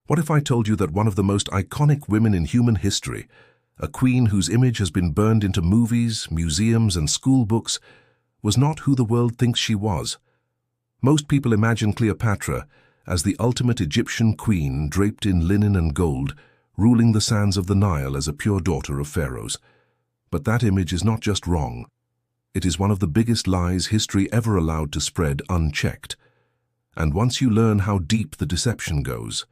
What if I told you that one of the most iconic women in human history, a queen whose image has been burned into movies, museums, and school books, was not who the world thinks she was? Most people imagine Cleopatra as the ultimate Egyptian queen draped in linen and gold, ruling the sands of the Nile as a pure daughter of pharaohs. But that image is not just wrong. It is one of the biggest lies history ever allowed to spread unchecked. And once you learn how deep the deception goes,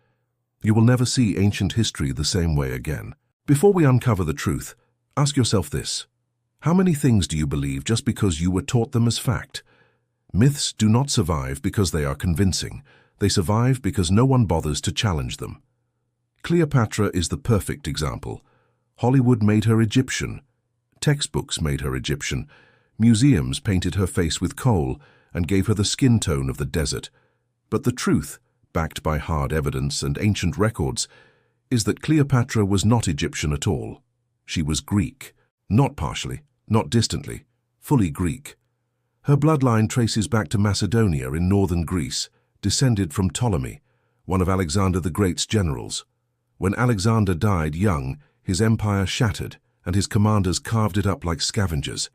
you will never see ancient history the same way again. Before we uncover the truth, ask yourself this. How many things do you believe just because you were taught them as fact? Myths do not survive because they are convincing. They survive because no one bothers to challenge them. Cleopatra is the perfect example. Hollywood made her Egyptian. Textbooks made her Egyptian. Museums painted her face with coal and gave her the skin tone of the desert. But the truth, backed by hard evidence and ancient records, is that Cleopatra was not Egyptian at all. She was Greek. Not partially, not distantly, fully Greek. Her bloodline traces back to Macedonia in northern Greece, descended from Ptolemy, one of Alexander the Great's generals. When Alexander died young, his empire shattered, and his commanders carved it up like scavengers.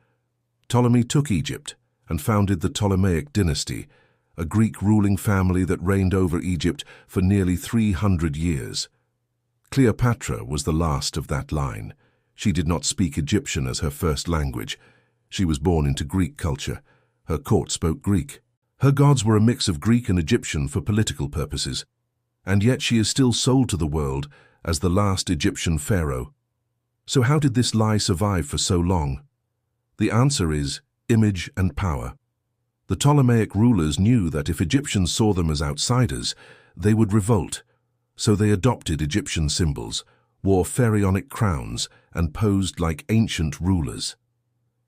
Ptolemy took Egypt and founded the Ptolemaic dynasty, a Greek ruling family that reigned over Egypt for nearly 300 years. Cleopatra was the last of that line. She did not speak Egyptian as her first language. She was born into Greek culture. Her court spoke Greek. Her gods were a mix of Greek and Egyptian for political purposes. And yet she is still sold to the world as the last Egyptian pharaoh. So how did this lie survive for so long? The answer is image and power. The Ptolemaic rulers knew that if Egyptians saw them as outsiders, they would revolt. So they adopted Egyptian symbols, wore pharaonic crowns, and posed like ancient rulers.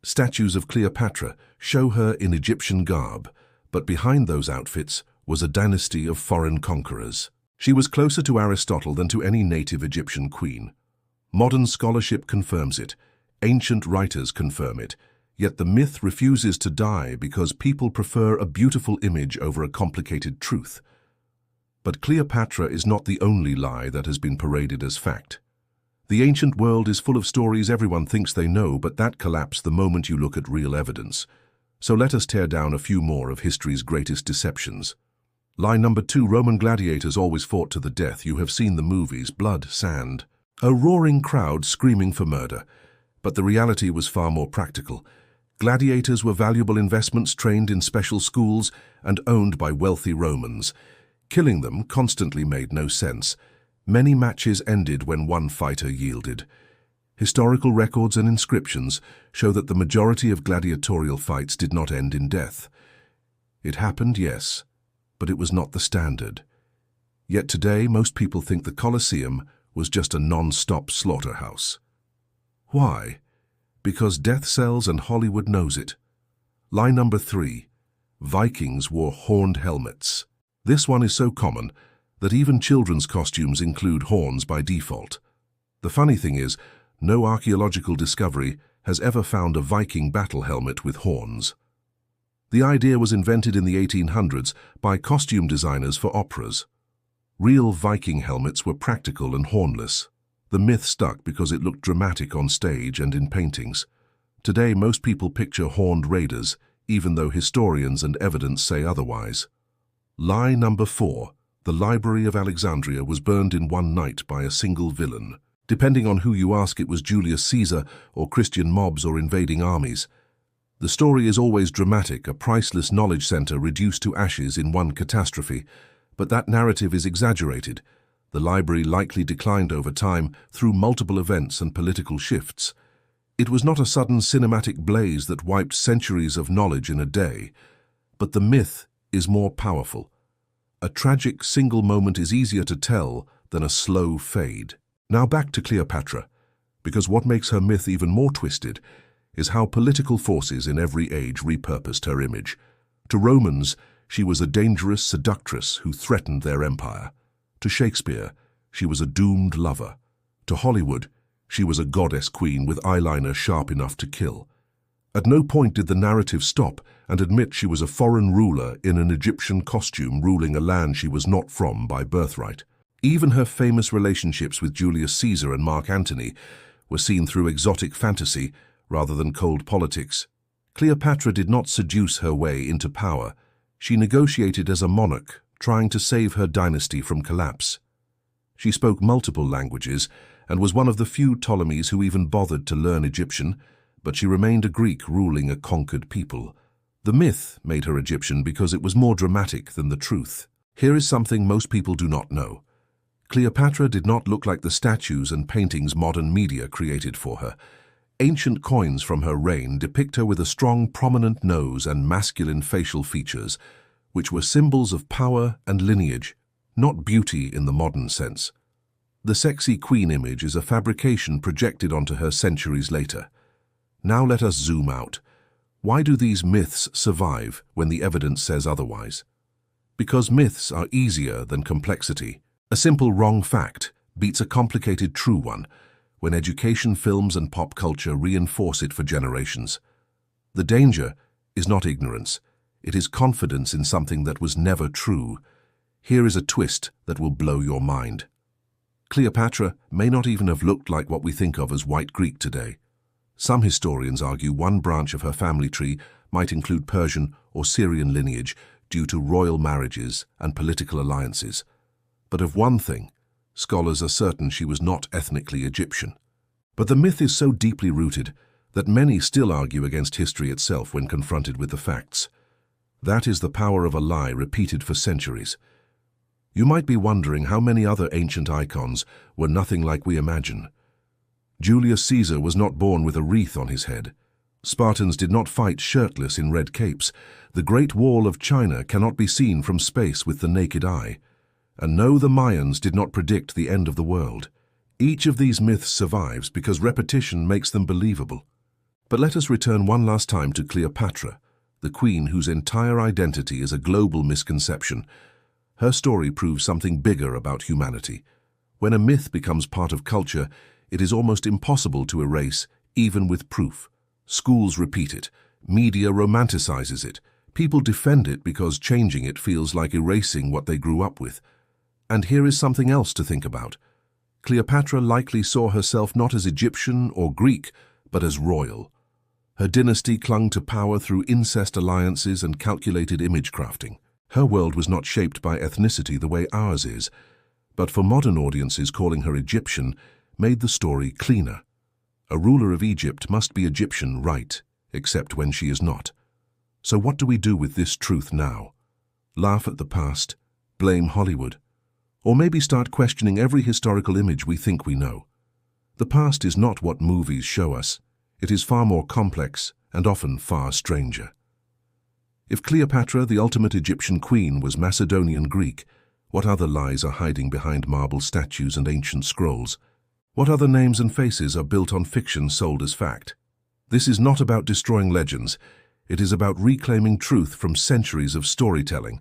Statues of Cleopatra show her in Egyptian garb, but behind those outfits was a dynasty of foreign conquerors. She was closer to Aristotle than to any native Egyptian queen. Modern scholarship confirms it. Ancient writers confirm it. Yet the myth refuses to die because people prefer a beautiful image over a complicated truth. But Cleopatra is not the only lie that has been paraded as fact. The ancient world is full of stories everyone thinks they know, but that collapse the moment you look at real evidence. So let us tear down a few more of history's greatest deceptions. Lie number 2, Roman gladiators always fought to the death. You have seen the movies, blood, sand. A roaring crowd screaming for murder. But the reality was far more practical. Gladiators were valuable investments trained in special schools and owned by wealthy Romans. Killing them constantly made no sense. Many matches ended when one fighter yielded. Historical records and inscriptions show that the majority of gladiatorial fights did not end in death. It happened, yes, but it was not the standard. Yet today, most people think the Colosseum was just a non-stop slaughterhouse. Why? Because death sells and Hollywood knows it. Lie number 3. Vikings wore horned helmets. This one is so common that even children's costumes include horns by default. The funny thing is, no archaeological discovery has ever found a Viking battle helmet with horns. The idea was invented in the 1800s by costume designers for operas. Real Viking helmets were practical and hornless. The myth stuck because it looked dramatic on stage and in paintings. Today, most people picture horned raiders, even though historians and evidence say otherwise. Lie number 4. The Library of Alexandria was burned in one night by a single villain. Depending on who you ask, it was Julius Caesar or Christian mobs or invading armies. The story is always dramatic, a priceless knowledge center reduced to ashes in one catastrophe. But that narrative is exaggerated. The library likely declined over time through multiple events and political shifts. It was not a sudden cinematic blaze that wiped centuries of knowledge in a day. But the myth is more powerful. A tragic single moment is easier to tell than a slow fade. Now back to Cleopatra, because what makes her myth even more twisted is how political forces in every age repurposed her image. To Romans, she was a dangerous seductress who threatened their empire. To Shakespeare, she was a doomed lover. To Hollywood, she was a goddess queen with eyeliner sharp enough to kill. At no point did the narrative stop and admit she was a foreign ruler in an Egyptian costume ruling a land she was not from by birthright. Even her famous relationships with Julius Caesar and Mark Antony were seen through exotic fantasy rather than cold politics. Cleopatra did not seduce her way into power. She negotiated as a monarch, trying to save her dynasty from collapse. She spoke multiple languages and was one of the few Ptolemies who even bothered to learn Egyptian, but she remained a Greek ruling a conquered people. The myth made her Egyptian because it was more dramatic than the truth. Here is something most people do not know. Cleopatra did not look like the statues and paintings modern media created for her. Ancient coins from her reign depict her with a strong, prominent nose and masculine facial features, which were symbols of power and lineage, not beauty in the modern sense. The sexy queen image is a fabrication projected onto her centuries later. Now let us zoom out. Why do these myths survive when the evidence says otherwise? Because myths are easier than complexity. A simple wrong fact beats a complicated true one when education, films, and pop culture reinforce it for generations. The danger is not ignorance. It is confidence in something that was never true. Here is a twist that will blow your mind. Cleopatra may not even have looked like what we think of as white Greek today. Some historians argue one branch of her family tree might include Persian or Syrian lineage due to royal marriages and political alliances. But of one thing, scholars are certain she was not ethnically Egyptian. But the myth is so deeply rooted that many still argue against history itself when confronted with the facts. That is the power of a lie repeated for centuries. You might be wondering how many other ancient icons were nothing like we imagine. Julius Caesar was not born with a wreath on his head. Spartans did not fight shirtless in red capes. The Great Wall of China cannot be seen from space with the naked eye. And no, the Mayans did not predict the end of the world. Each of these myths survives because repetition makes them believable. But let us return one last time to Cleopatra, the queen whose entire identity is a global misconception. Her story proves something bigger about humanity. When a myth becomes part of culture, it is almost impossible to erase, even with proof. Schools repeat it. Media romanticizes it. People defend it because changing it feels like erasing what they grew up with. And here is something else to think about. Cleopatra likely saw herself not as Egyptian or Greek, but as royal. Her dynasty clung to power through incest alliances and calculated image crafting. Her world was not shaped by ethnicity the way ours is, but for modern audiences, calling her Egyptian made the story cleaner. A ruler of Egypt must be Egyptian, right, except when she is not. So what do we do with this truth now? Laugh at the past? Blame Hollywood? Or maybe start questioning every historical image we think we know? The past is not what movies show us. It is far more complex and often far stranger. If Cleopatra, the ultimate Egyptian queen, was Macedonian Greek, what other lies are hiding behind marble statues and ancient scrolls? What other names and faces are built on fiction sold as fact? This is not about destroying legends. It is about reclaiming truth from centuries of storytelling.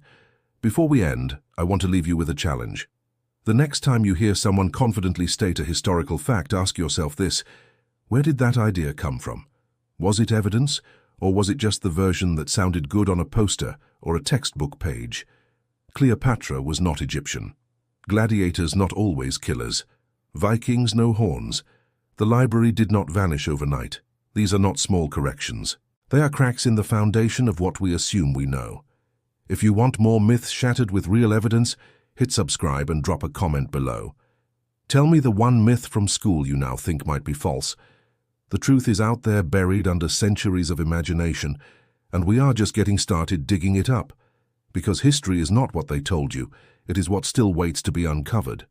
Before we end, I want to leave you with a challenge. The next time you hear someone confidently state a historical fact, ask yourself this: where did that idea come from? Was it evidence, or was it just the version that sounded good on a poster or a textbook page? Cleopatra was not Egyptian. Gladiators not always killers. Vikings no horns. The library did not vanish overnight. These are not small corrections. They are cracks in the foundation of what we assume we know. If you want more myths shattered with real evidence, hit subscribe and drop a comment below. Tell me the one myth from school you now think might be false. The truth is out there, buried under centuries of imagination, and we are just getting started digging it up. Because history is not what they told you, it is what still waits to be uncovered.